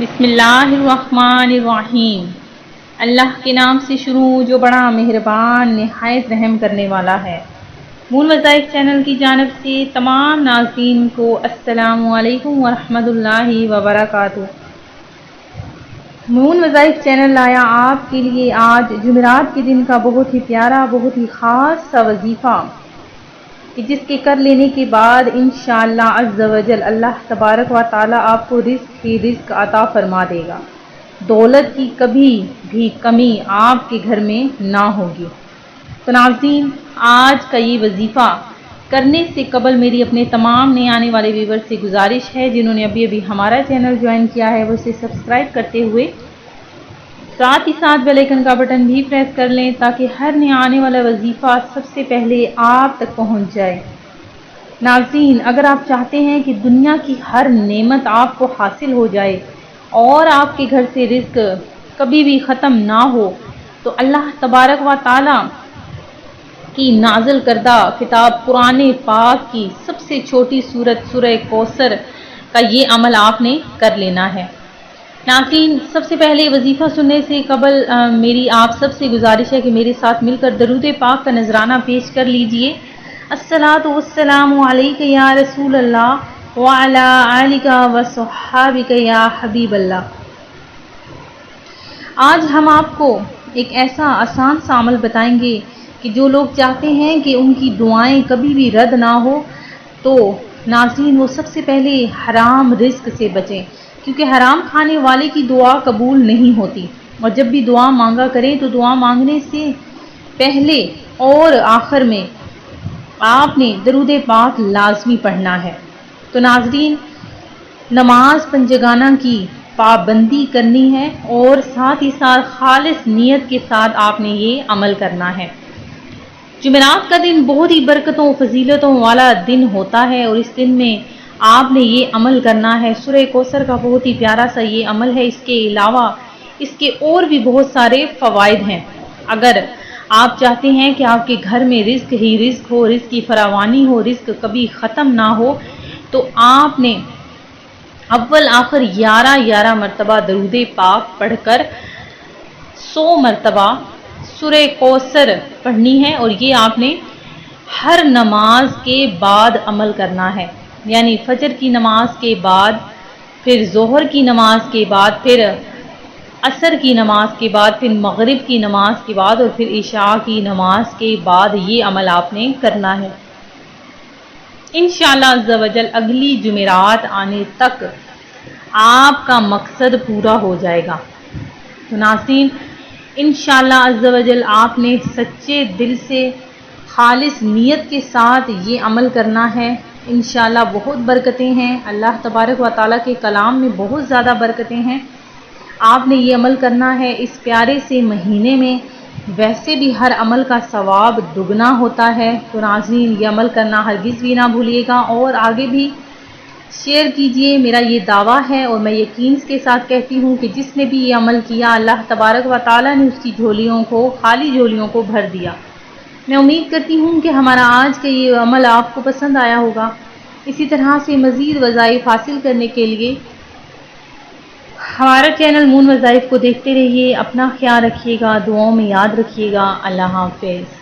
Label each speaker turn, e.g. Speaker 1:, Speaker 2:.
Speaker 1: بسم اللہ الرحمن الرحیم۔ اللہ کے نام سے شروع جو بڑا مہربان نہایت رحم کرنے والا ہے۔ مون وظائف چینل کی جانب سے تمام ناظرین کو السلام علیکم ورحمۃ اللہ وبرکاتہ۔ مون وظائف چینل لایا آپ کے لیے آج جمعرات کے دن کا بہت ہی پیارا، بہت ہی خاص سا وظیفہ کہ جس کے کر لینے کے بعد انشاءاللہ عز و جل اللہ تبارک و تعالی آپ کو رزق ہی رزق عطا فرما دے گا۔ دولت کی کبھی بھی کمی آپ کے گھر میں نہ ہوگی۔ تو ناظرین، آج کا یہ وظیفہ کرنے سے قبل میری اپنے تمام نئے آنے والے ویور سے گزارش ہے، جنہوں نے ابھی ہمارا چینل جوائن کیا ہے وہ اسے سبسکرائب کرتے ہوئے ساتھ ہی ساتھ بیل آئیکن کا بٹن بھی پریس کر لیں تاکہ ہر نیا آنے والا وظیفہ سب سے پہلے آپ تک پہنچ جائے۔ ناظرین، اگر آپ چاہتے ہیں کہ دنیا کی ہر نعمت آپ کو حاصل ہو جائے اور آپ کے گھر سے رزق کبھی بھی ختم نہ ہو، تو اللہ تبارک و تعالی کی نازل کردہ کتاب قرآن پاک کی سب سے چھوٹی سورت سورہ کوثر کا یہ عمل آپ نے کر لینا ہے۔ ناظرین، سب سے پہلے وظیفہ سننے سے قبل میری آپ سب سے گزارش ہے کہ میرے ساتھ مل کر درود پاک کا نذرانہ پیش کر لیجئے۔ الصلاۃ والسلام علیک یا رسول اللہ وعلی آلک وصحابک یا حبیب اللہ۔ آج ہم آپ کو ایک ایسا آسان سا عمل بتائیں گے کہ جو لوگ چاہتے ہیں کہ ان کی دعائیں کبھی بھی رد نہ ہو، تو ناظرین وہ سب سے پہلے حرام رزق سے بچیں، کیونکہ حرام کھانے والے کی دعا قبول نہیں ہوتی۔ اور جب بھی دعا مانگا کریں تو دعا مانگنے سے پہلے اور آخر میں آپ نے درود پاک لازمی پڑھنا ہے۔ تو ناظرین، نماز پنجگانہ کی پابندی کرنی ہے اور ساتھ ہی ساتھ خالص نیت کے ساتھ آپ نے یہ عمل کرنا ہے۔ جمعرات کا دن بہت ہی برکتوں و فضیلتوں والا دن ہوتا ہے اور اس دن میں آپ نے یہ عمل کرنا ہے۔ سورہ کوثر کا بہت ہی پیارا سا یہ عمل ہے۔ اس کے علاوہ اس کے اور بھی بہت سارے فوائد ہیں۔ اگر آپ چاہتے ہیں کہ آپ کے گھر میں رزق ہی رزق ہو، رزق کی فراوانی ہو، رزق کبھی ختم نہ ہو، تو آپ نے اول آخر 11 مرتبہ درود پاک پڑھ کر 100 مرتبہ سورہ کوثر پڑھنی ہے، اور یہ آپ نے ہر نماز کے بعد عمل کرنا ہے، یعنی فجر کی نماز کے بعد، پھر ظہر کی نماز کے بعد، پھر عصر کی نماز کے بعد، پھر مغرب کی نماز کے بعد، اور پھر عشاء کی نماز کے بعد یہ عمل آپ نے کرنا ہے۔ انشاءاللہ عز و جل اگلی جمعرات آنے تک آپ کا مقصد پورا ہو جائے گا۔ تو ناظرین، انشاءاللہ عز و جل آپ نے سچے دل سے خالص نیت کے ساتھ یہ عمل کرنا ہے۔ انشاءاللہ بہت برکتیں ہیں، اللہ تبارک و تعالیٰ کے کلام میں بہت زیادہ برکتیں ہیں۔ آپ نے یہ عمل کرنا ہے اس پیارے سے مہینے میں، ویسے بھی ہر عمل کا ثواب دگنا ہوتا ہے۔ تو ناظرین، یہ عمل کرنا ہرگز بھی نہ بھولیے گا اور آگے بھی شیئر کیجئے۔ میرا یہ دعویٰ ہے اور میں یقین کے ساتھ کہتی ہوں کہ جس نے بھی یہ عمل کیا، اللہ تبارک و تعالیٰ نے اس کی جھولیوں کو، خالی جھولیوں کو بھر دیا۔ میں امید کرتی ہوں کہ ہمارا آج کا یہ عمل آپ کو پسند آیا ہوگا۔ اسی طرح سے مزید وظائف حاصل کرنے کے لیے ہمارا چینل مون وظائف کو دیکھتے رہیے۔ اپنا خیال رکھیے گا، دعاؤں میں یاد رکھیے گا۔ اللہ حافظ۔